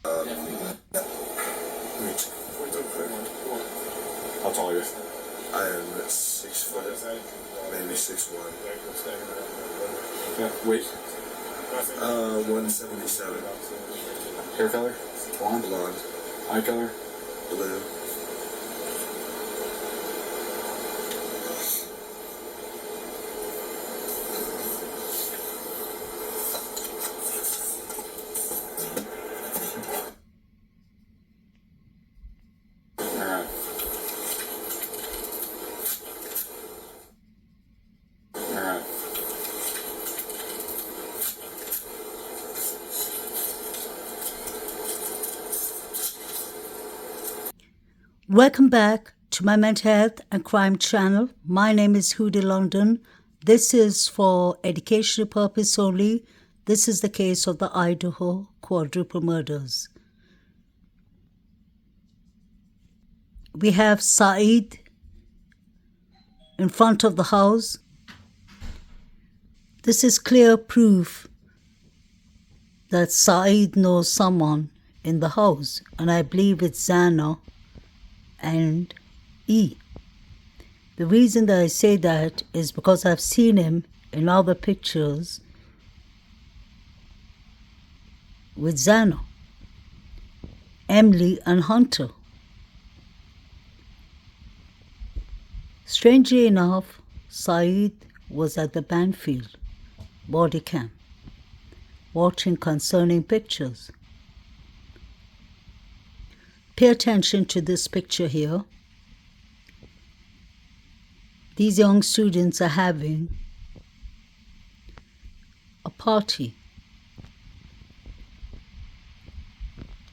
How tall are you? I am 6 foot, maybe 6'1". Yeah. Weight? 177. Hair color? Blonde. Eye color? Blue. Alright. Alright. Welcome back to my mental health and crime channel. My name is Hootie London. This is for educational purpose only. This is the case of the Idaho quadruple murders. We have Saeed in front of the house. This is clear proof that Saeed knows someone in the house, and I believe it's Zana and E. The reason that I say that is because I've seen him in other pictures with Zana, Emily and Hunter. Strangely enough, Saeed was at the Banfield body cam watching concerning pictures. Pay attention to this picture here. These young students are having a party.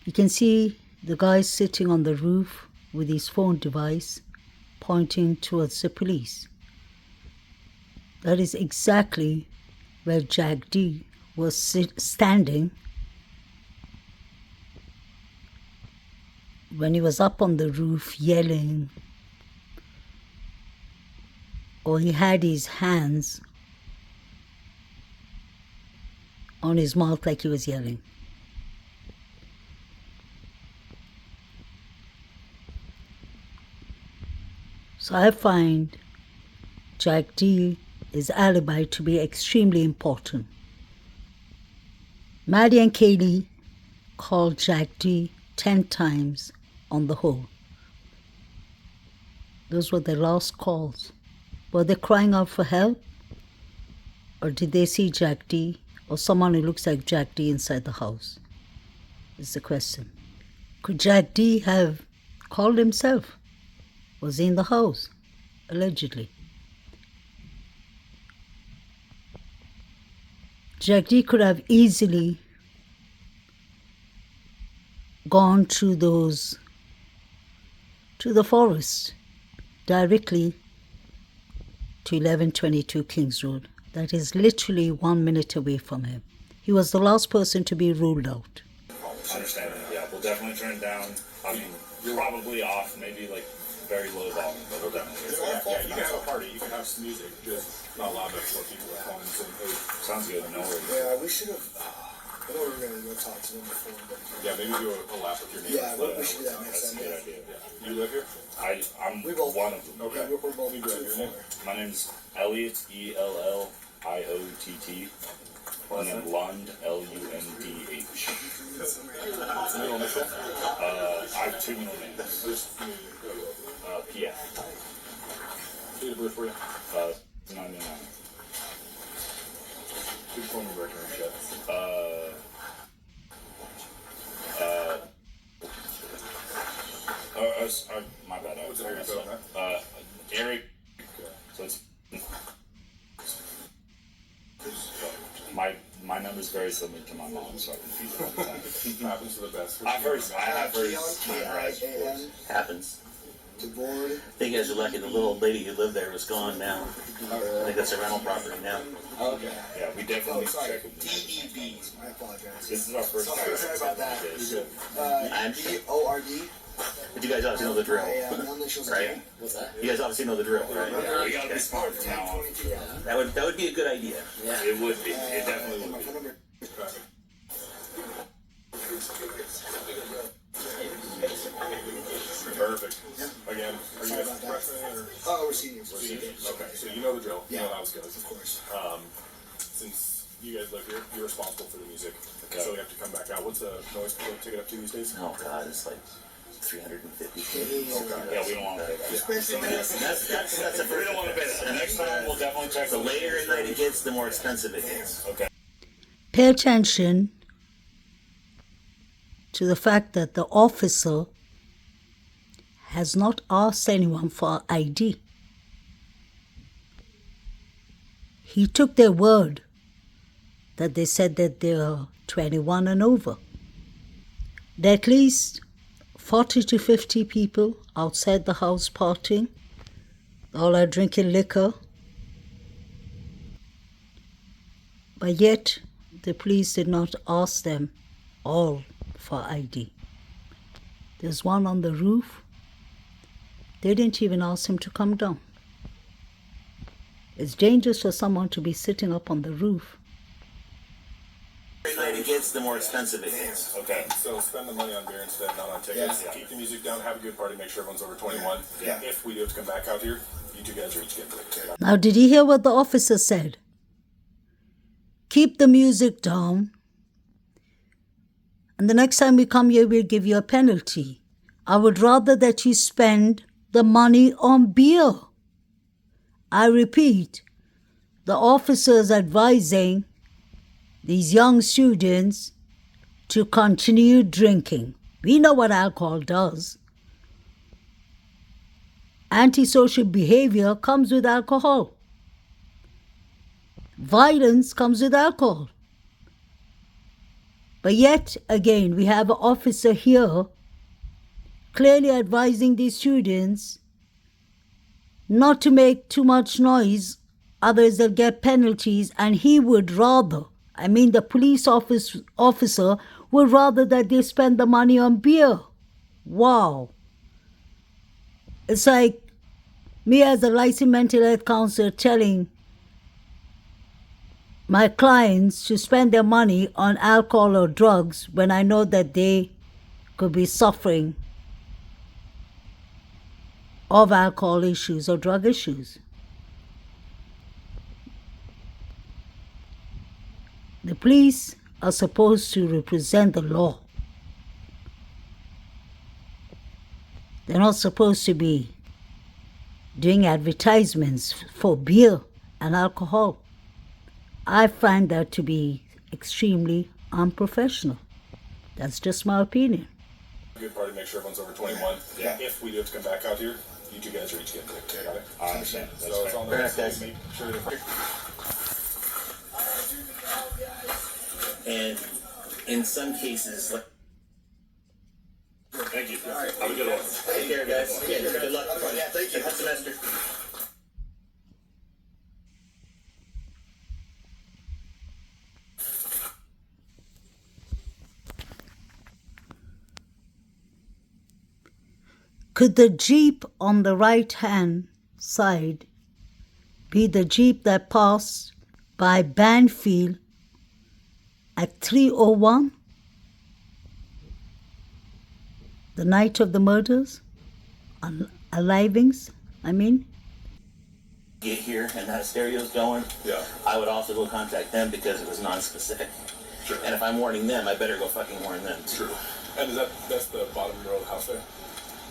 You can see the guy sitting on the roof with his phone device pointing towards the police. That is exactly where Jack D was standing when he was up on the roof yelling, or he had his hands on his mouth like he was yelling. So I find Jack D's alibi to be extremely important. Maddie and Kaylee called Jack D 10 times on the whole. Those were their last calls. Were they crying out for help? Or did they see Jack D or someone who looks like Jack D inside the house? Is the question. Could Jack D have called himself? Was he in the house? Allegedly. Jack D could have easily gone to the forest directly to 1122 Kings Road. That is literally 1 minute away from him. He was the last person to be ruled out. Understand that, yeah. We'll definitely turn it down. I mean, probably off, maybe like very low volume, but we'll definitely. Yeah, you can have a party. You can have some music. Just not allowed to for people at home. Sounds good. No worries. Yeah, we should have. I know we were going to go talk to them before, but. Yeah, maybe do a lap with your neighbors. Yeah, we should do that next That's a time. good idea. Yeah. You live here? I'm We both- one of them. Okay. Yeah, we're both Good. Your name? My name's Elliot, Elliott, and then Lund, Lundh. Middle initial? I have two middle names. PF. Date of birth for you? 99. Good phone number and shit. My bad. I What's it messed about, up. Eric. So it's my number's very similar to my mom's, so I confuse it all the time. Happens to the best. I have hers memorized, of course. Happens. The board. I think you guys are lucky the little old lady who lived there was gone now. I think that's a rental property now. Okay. Yeah, we definitely sorry. check with them. DEB. I apologize. This is our first time. Sorry about that. I'm DORD. But you guys obviously know the drill, No initials. right? What's that? You guys obviously know the drill, right? We gotta be smart from now on. That would be a good idea. Yeah. It would be. It definitely would My be. phone number. house goes, of course. Since you guys live here, you're responsible for the music. Okay. So we have to come back out. What's the noise people take it up to these days? Oh God, it's like 350 Okay. Yeah, we don't want to pay that. That's a We don't want to pay that. The next time, we'll definitely check. The later at night it gets, the more expensive it gets. Okay. Pay attention to the fact that the officer has not asked anyone for ID. He took their word that they said that they are 21 and over. There are at least 40 to 50 people outside the house partying. All are drinking liquor. But yet, the police did not ask them all for ID. There's one on the roof. They didn't even ask him to come down. It's dangerous for someone to be sitting up on the roof. The later at night it gets, the more expensive it gets. Okay. So spend the money on beer instead, not on tickets. Yeah. Keep the music down, have a good party, make sure everyone's over 21. Yeah. If we do have to come back out here, you two guys are each getting tickets. Now, did you hear what the officer said? Keep the music down. And the next time we come here, we'll give you a penalty. I would rather that you spend the money on beer. I repeat, the officer is advising these young students to continue drinking. We know what alcohol does. Antisocial behavior comes with alcohol. Violence comes with alcohol. But yet again, we have an officer here clearly advising these students not to make too much noise, others will get penalties, and he would rather, the police officer would rather that they spend the money on beer. Wow. It's like me as a licensed mental health counselor telling my clients to spend their money on alcohol or drugs when I know that they could be suffering of alcohol issues or drug issues. The police are supposed to represent the law. They're not supposed to be doing advertisements for beer and alcohol. I find that to be extremely unprofessional. That's just my opinion. Good party, make sure everyone's over 21. Yeah. If we do have to come back out here, you two guys are each getting tickets. Got it? I understand. That's So it's fair. on the Fair list. enough, guys. Make sure they're And in some cases, like, Thank you. Have a good one. take care, guys. Yeah, good luck. Yeah, thank you. Good semester. Could the Jeep on the right-hand side be the Jeep that passed by Banfield at 3:01? The night of the murders? Alivings, Get here and that stereo's going, Yeah. I would also go contact them because it was non-specific. Sure. And if I'm warning them, I better go fucking warn them. True. And that's the bottom row of the house there?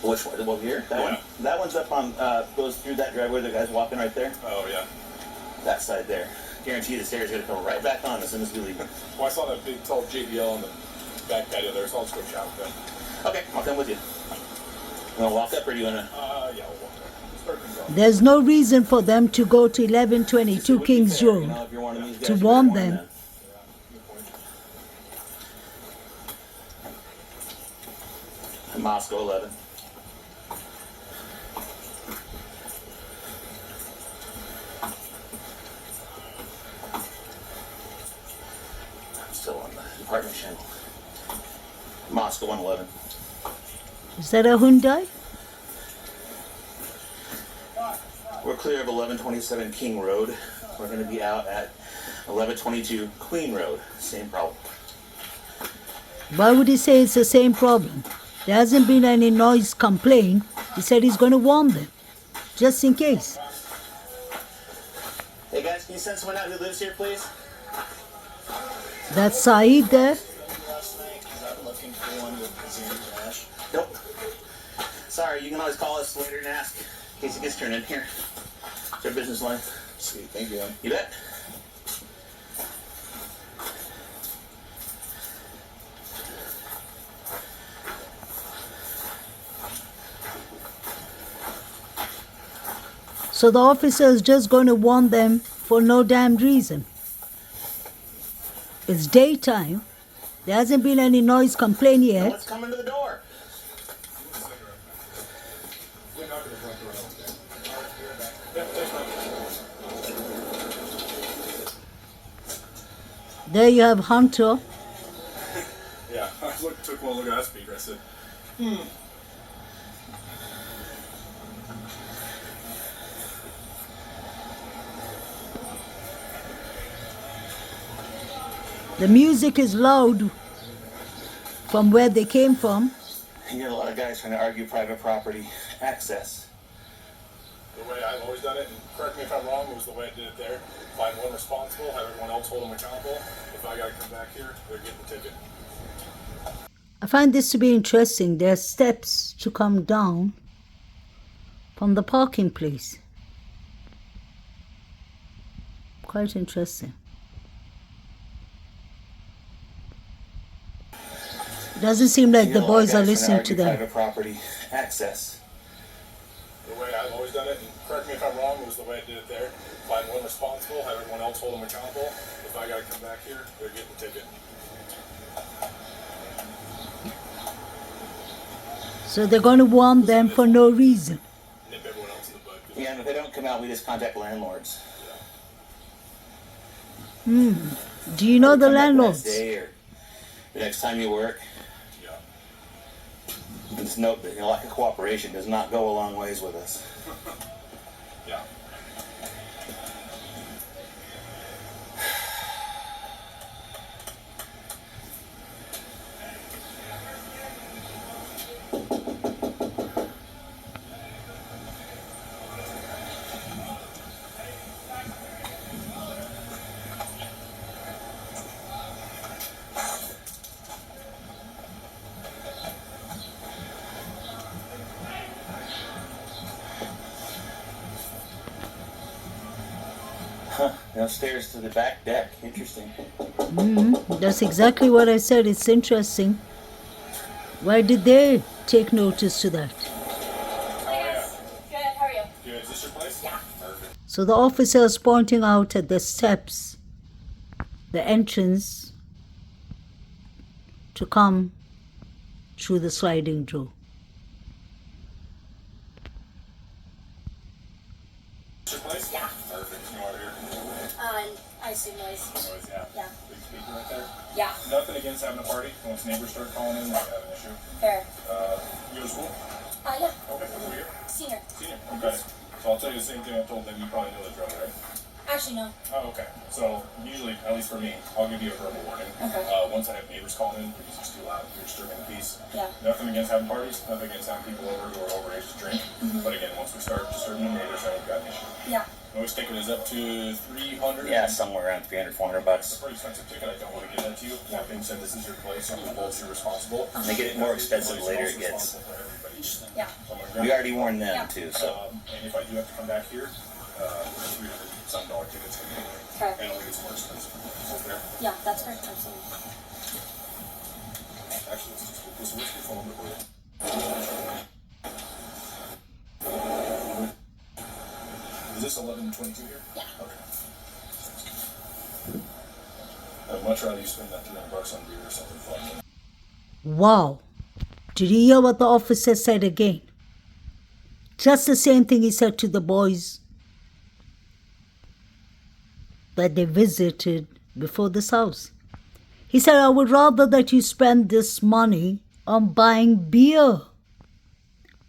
Which one? The one here? That Yeah. one? That one's up on, goes through that driveway, the guy's walking right there. Oh, yeah. That side there. Guarantee the stairs are gonna come right back on as soon as we leave. Well, I saw that big, tall JBL on the back patio there, so I'll just go chat with them. Okay, I'll come with you. You wanna walk up or do you wanna? Yeah, we'll walk there. Start things off. There's no reason for them to go to 1122 It would be Kings fair, Road. you know, if you're one of these guys, to you warn better them. them. Good point. Moscow 11. I'm still on the department channel. Moscow 111. Is that a Hyundai? We're clear of 1127 King Road. We're going to be out at 1122 Queen Road. Same problem. Why would he say it's the same problem? There hasn't been any noise complaint. He said he's going to warn them, just in case. Hey guys. Can you send someone out who lives here, please? That's Saeed there. looking for one with zero trash. Nope. Sorry, you can always call us later and ask in case it gets turned in here. It's our business line. Sweet, thank you. You bet. So the officer is just going to warn them for no damn reason. It's daytime. There hasn't been any noise complaint No yet. one's coming to the door. There you have Hunter. Yeah, I took one look at that speaker. I said, The music is loud from where they came from. You got a lot of guys trying to argue private property access. the way I've always done it, and correct me if I'm wrong, it was the way I did it there. Find one responsible, have everyone else hold them accountable. If I gotta come back here, they're getting the ticket. I find this to be interesting. There are steps to come down from the parking place. Quite interesting. Doesn't seem like You the got a lot of boys are guys listening trying to argue them. private property access. The way I've always done it, and correct me if I'm wrong, it was the way I did it there. Find one responsible, have everyone else hold them accountable. If I gotta come back here, they're getting the ticket. So they're going to warn them for no reason. Nip everyone else in the bud. Yeah, and if they don't come out, we just contact landlords. Do you know the Come back landlords? Wednesday or the next time you work. Yeah. Just note that lack of cooperation does not go a long ways with us. Yeah. Stairs to the back deck. Interesting. That's exactly what I said. It's interesting. Why did they take notice to that? How are ya? Good, how are you? Good. Is this your place? Yeah. Perfect. So the officer is pointing out at the steps, the entrance to come through the sliding door. Is this your place? Yeah. Perfect. You are here. I assume noise. Noise, yeah. Yeah. Big speaker right there. Yeah, Nothing against having a party. Once neighbors start calling in, we have an issue. fair. You go to school? Yeah, Okay. Over here. senior. Senior. Okay. So I'll tell you the same thing I told them. You probably know the drill, right? Actually, no. Oh, okay. So usually, at least for me, I'll give you a verbal warning. Okay. Once I have neighbors calling in because it's too loud, you're disturbing the peace. Yeah. Nothing against having parties, nothing against having people over who are overage to drink. But again, once we start disturbing the neighbors, then we've got an issue. Yeah. Always ticket is up to 300. Yeah, somewhere around 300, 400 It's a bucks. pretty expensive ticket. I don't want to give that to you. That being said, this is your place. So the both you're responsible. They get it more expensive later it gets. Responsible for everybody. Yeah. So I'm gonna We grab- already warned them too, so. And if I do have to come back here, $300 tickets. Okay. And only gets more expensive. Is that fair? Yeah, that's fair. Absolutely. Actually, let's just get this whiskey phone number for you. Is this 1122 here? Yeah. Okay. I'd much rather you spend that $300 on beer or something fun. Wow. Did you hear what the officer said again? Just the same thing he said to the boys that they visited before this house. He said, I would rather that you spend this money on buying beer.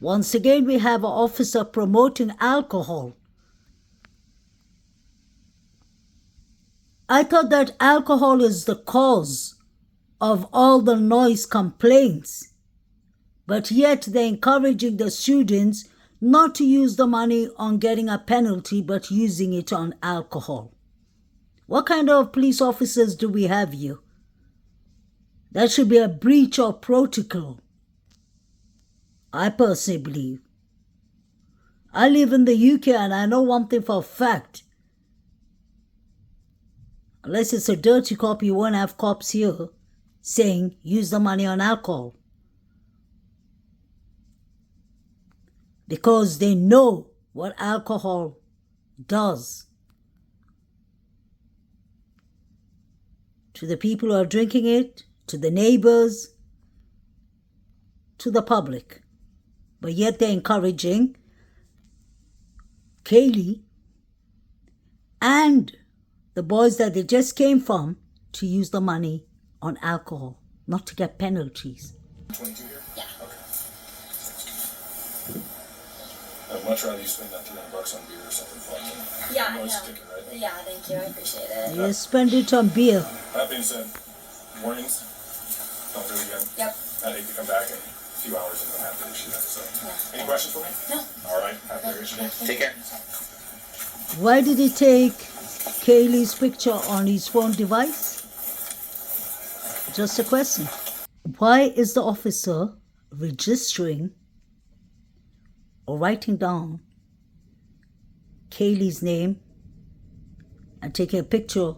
Once again, we have an officer promoting alcohol. I thought that alcohol is the cause of all the noise complaints, but yet they're encouraging the students not to use the money on getting a penalty, but using it on alcohol. What kind of police officers do we have here? That should be a breach of protocol. I personally believe. I live in the UK and I know one thing for a fact. Unless it's a dirty cop, you won't have cops here saying use the money on alcohol. Because they know what alcohol does to the people who are drinking it, to the neighbors, to the public. But yet they're encouraging Kaylee and the boys that they just came from to use the money on alcohol, not to get penalties. 22 here? Yeah. Okay. I'd much rather you spend that $300 on beer or something fun than Yeah, I noise know. kicking, right? Yeah, thank you. I appreciate it. You spend it on beer. That being said, warnings, don't do it again. Yep. I'd hate to come back in a few hours and have to issue that. So, any questions for me? No. All right. Have a great day. Take care. Why did he take Kaylee's picture on his phone device? Just a question. Why is the officer registering or writing down Kaylee's name and taking a picture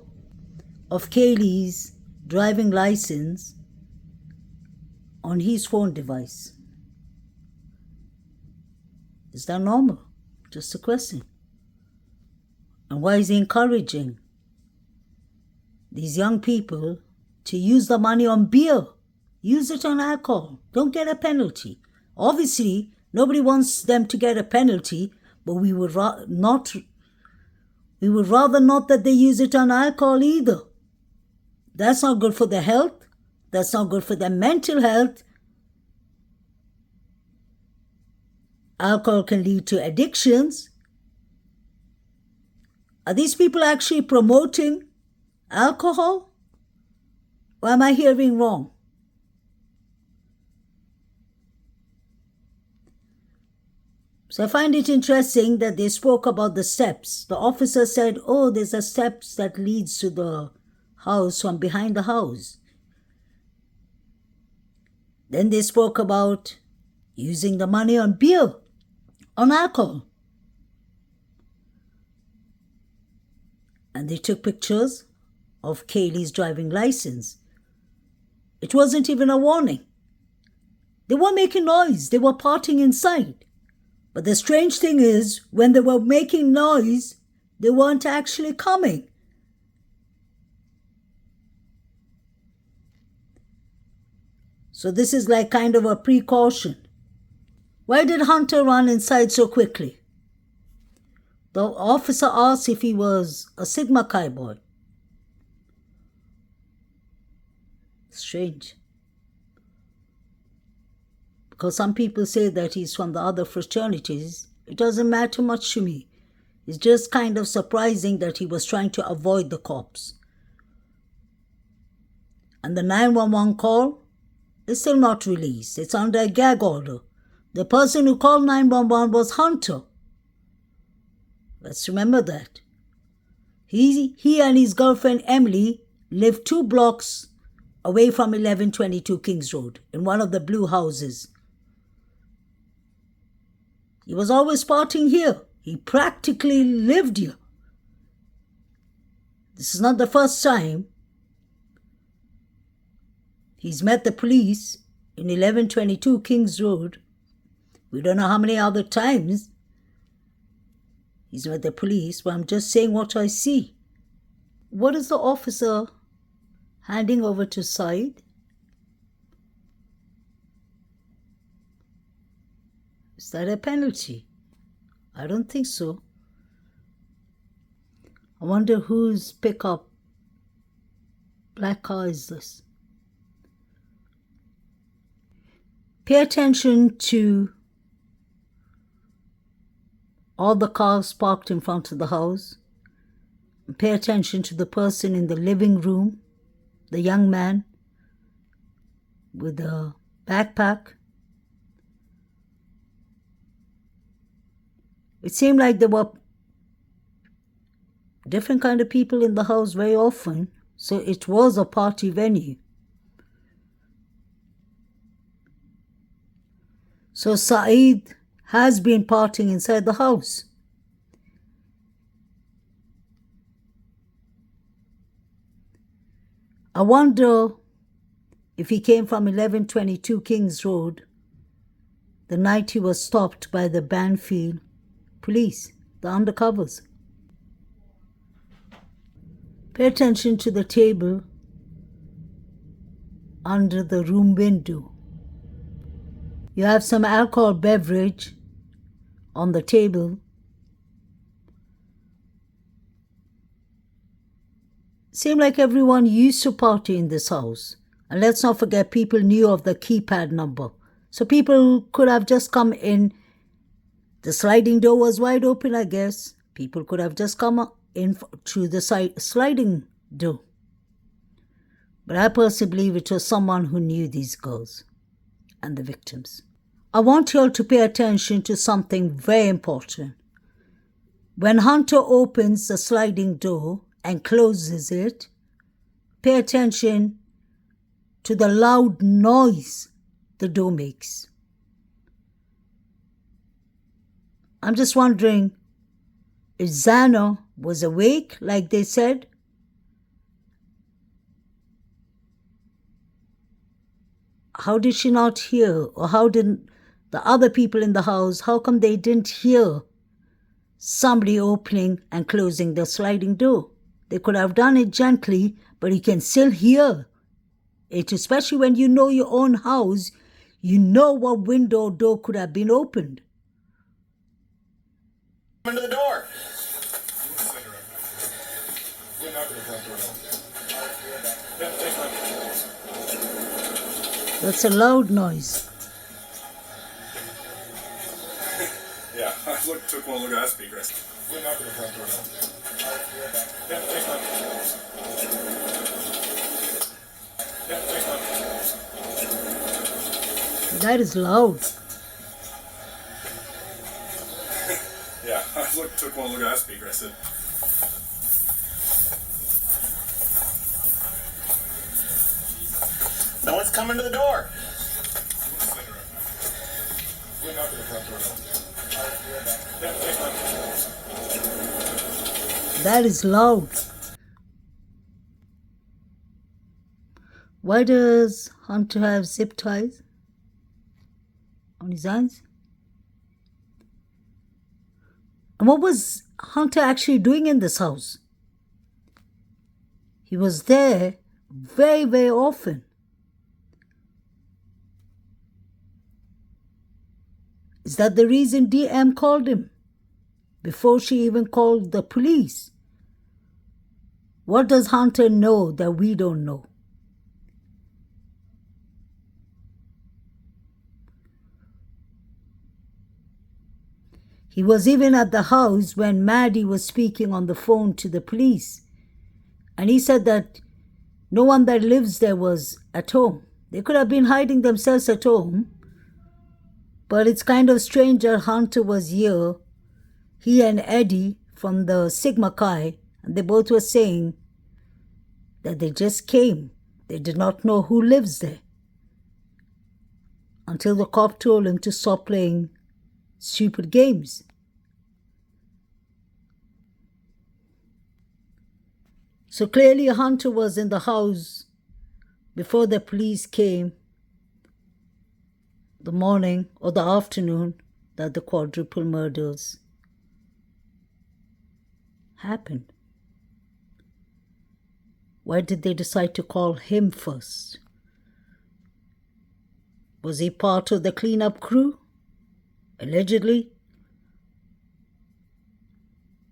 of Kaylee's driving license on his phone device? Is that normal? Just a question. And why is he encouraging these young people to use the money on beer? Use it on alcohol. Don't get a penalty. Obviously, nobody wants them to get a penalty, but we would rather not that they use it on alcohol either. That's not good for their health. That's not good for their mental health. Alcohol can lead to addictions. Are these people actually promoting alcohol? Or am I hearing wrong? So I find it interesting that they spoke about the steps. The officer said, oh, there's a steps that leads to the house from behind the house. Then they spoke about using the money on beer, on alcohol. And they took pictures of Kaylee's driving license. It wasn't even a warning. They were making noise. They were partying inside. But the strange thing is, when they were making noise, they weren't actually coming. So this is like kind of a precaution. Why did Hunter run inside so quickly? The officer asked if he was a Sigma Chi boy. Strange. Because some people say that he's from the other fraternities. It doesn't matter much to me. It's just kind of surprising that he was trying to avoid the cops. And the 911 call is still not released. It's under a gag order. The person who called 911 was Hunter. Let's remember that. He and his girlfriend Emily lived 2 blocks away from 1122 Kings Road in one of the blue houses. He was always partying here. He practically lived here. This is not the first time he's met the police in 1122 Kings Road. We don't know how many other times he's met the police, but I'm just saying what I see. What is the officer handing over to Said? Is that a penalty? I don't think so. I wonder whose pickup black car is this? Pay attention to all the cars parked in front of the house. Pay attention to the person in the living room, the young man with a backpack. It seemed like they were different kind of people in the house very often, so it was a party venue. So Saeed has been partying inside the house. I wonder if he came from 1122 Kings Road the night he was stopped by the Banfield police, the undercovers. Pay attention to the table under the room window. You have some alcohol beverage on the table. Seemed like everyone used to party in this house. And let's not forget, people knew of the keypad number. So people could have just come in. The sliding door was wide open, I guess. People could have just come in through the sliding door. But I personally believe it was someone who knew these girls and the victims. I want you all to pay attention to something very important. When Hunter opens the sliding door and closes it, pay attention to the loud noise the door makes. I'm just wondering if Zana was awake, like they said. How did she not hear? Or how did the other people in the house, how come they didn't hear somebody opening and closing the sliding door? They could have done it gently, but you can still hear it, especially when you know your own house. You know what window or door could have been opened. Come into the door. That's a loud noise. Yeah, I took one look at that speaker. We're not going to front door. That is loud. Yeah, I took one look at that speaker. I said, No one's coming to the door. we're not going to front door. That is loud. Why does Hunter have zip ties on his hands? And what was Hunter actually doing in this house? He was there very, very often. Is that the reason DM called him before she even called the police? What does Hunter know that we don't know? He was even at the house when Maddie was speaking on the phone to the police. And he said that no one that lives there was at home. They could have been hiding themselves at home. But it's kind of strange that Hunter was here. He and Eddie from the Sigma Chi, and they both were saying that they just came. They did not know who lives there. Until the cop told him to stop playing stupid games. So clearly Hunter was in the house before the police came the morning or the afternoon that the quadruple murders happened. Why did they decide to call him first? Was he part of the cleanup crew? Allegedly?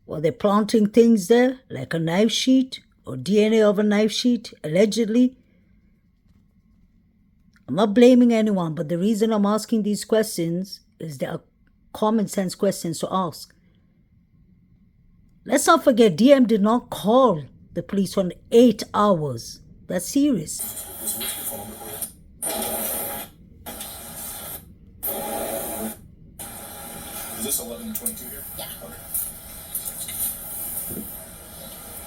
Were they planting things there, like a knife sheet or DNA of a knife sheet, allegedly? I'm not blaming anyone, but the reason I'm asking these questions is they are common sense questions to ask. Let's not forget, DM did not call the police for 8 hours. That's serious. Is this 1122 here? Yeah. Okay.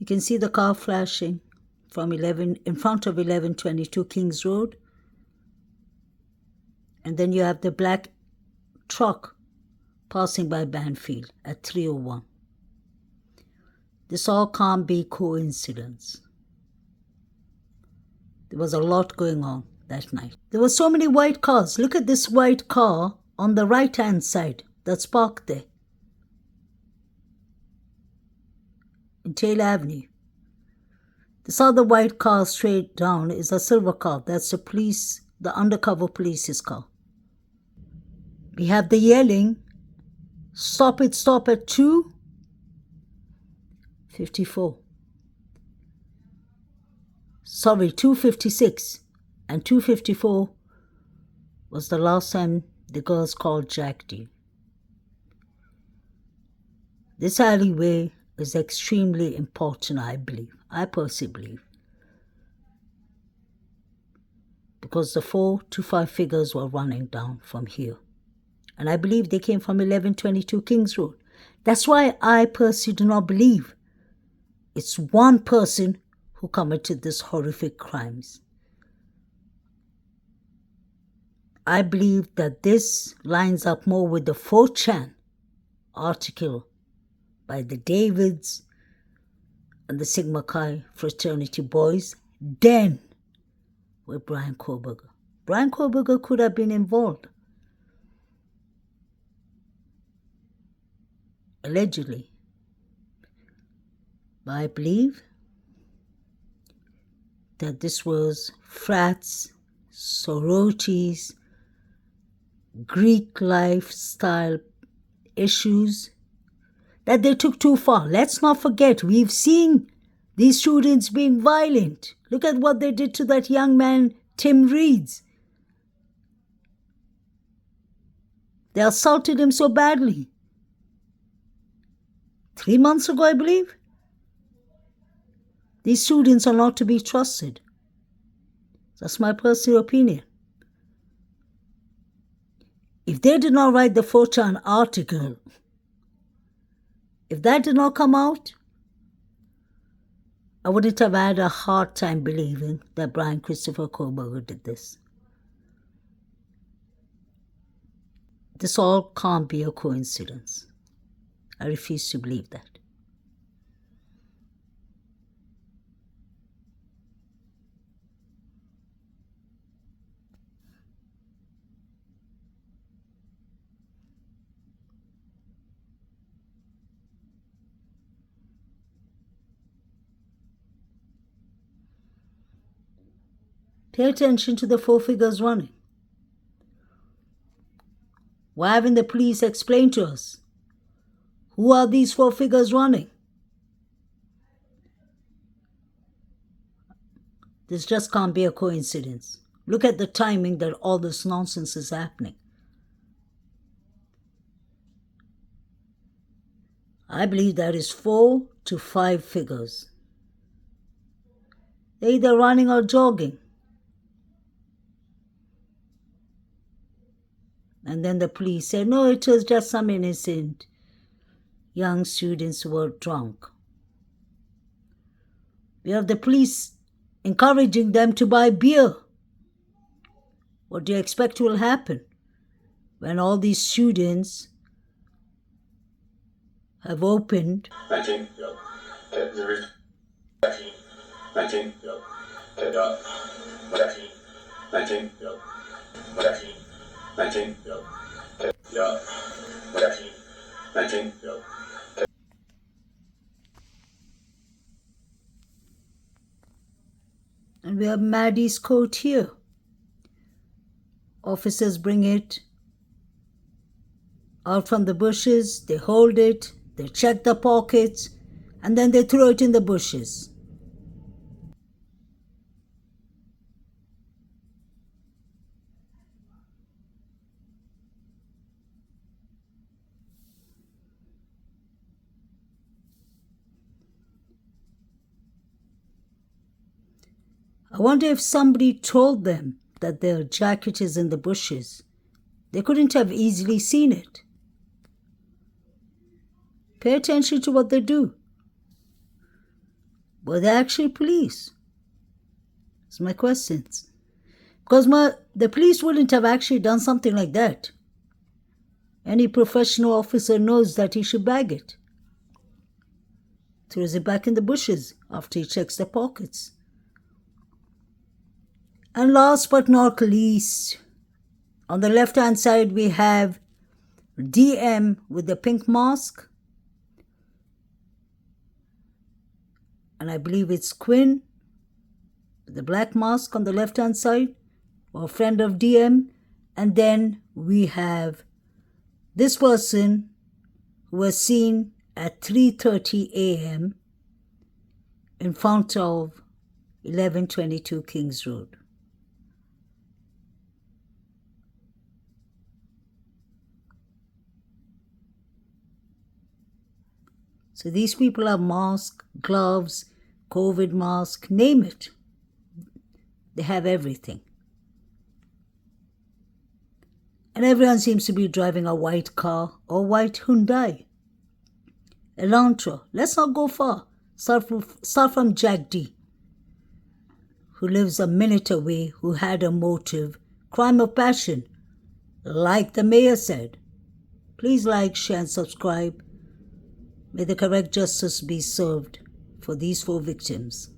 You can see the car flashing from in front of 1122 Kings Road. And then you have the black truck passing by Banfield at 3:01. This all can't be coincidence. There was a lot going on that night. There were so many white cars. Look at this white car on the right-hand side that's parked there in Taylor Avenue. This other white car straight down is a silver car. That's the undercover police's car. We have the yelling, stop at 2:54. Sorry, 2:56. And 2:54 was the last time the girls called Jack D. This alleyway is extremely important, I believe. I personally believe. Because the 4 to 5 figures were running down from here. And I believe they came from 1122 Kings Road. That's why I personally do not believe it's one person who committed these horrific crimes. I believe that this lines up more with the 4chan article by the Davids and the Sigma Chi fraternity boys than with Brian Koberger. Brian Koberger could have been involved. Allegedly. But I believe that this was frats, sororities, Greek lifestyle issues that they took too far. Let's not forget, we've seen these students being violent. Look at what they did to that young man, Tim Reeds. They assaulted him so badly. 3 months ago, I believe. These students are not to be trusted. That's my personal opinion. If they did not write the 4chan article, if that did not come out, I wouldn't have had a hard time believing that Brian Christopher Koberger did this. This all can't be a coincidence. I refuse to believe that. Pay attention to the 4 figures running. Why haven't the police explained to us? Who are these 4 figures running? This just can't be a coincidence. Look at the timing that all this nonsense is happening. I believe that is 4 to 5 figures. They're either running or jogging. And then the police said, no, it was just some innocent young students who were drunk. We have the police encouraging them to buy beer. What do you expect will happen when all these students have opened? 19. Yep. Okay, there is 19. Yep. Okay, dot. 19. Yep. 19. Yep. Okay, yeah. 19. Yep. And we have Maddie's coat here. Officers bring it out from the bushes, they hold it, they check the pockets, and then they throw it in the bushes. I wonder if somebody told them that their jacket is in the bushes. They couldn't have easily seen it. Pay attention to what they do. Were they actually police? That's my questions. Because the police wouldn't have actually done something like that. Any professional officer knows that he should bag it. Throws it back in the bushes after he checks their pockets. And last but not least, on the left-hand side we have DM with the pink mask. And I believe it's Quinn with the black mask on the left-hand side, or a friend of DM. And then we have this person who was seen at 3:30 a.m. in front of 1122 Kings Road. So these people have masks, gloves, COVID mask, name it. They have everything. And everyone seems to be driving a white car or white Hyundai. Elantra. Let's not go far. Start from Jack D, who lives a minute away, who had a motive, crime of passion, like the mayor said. Please like, share and subscribe. May the correct justice be served for these 4 victims.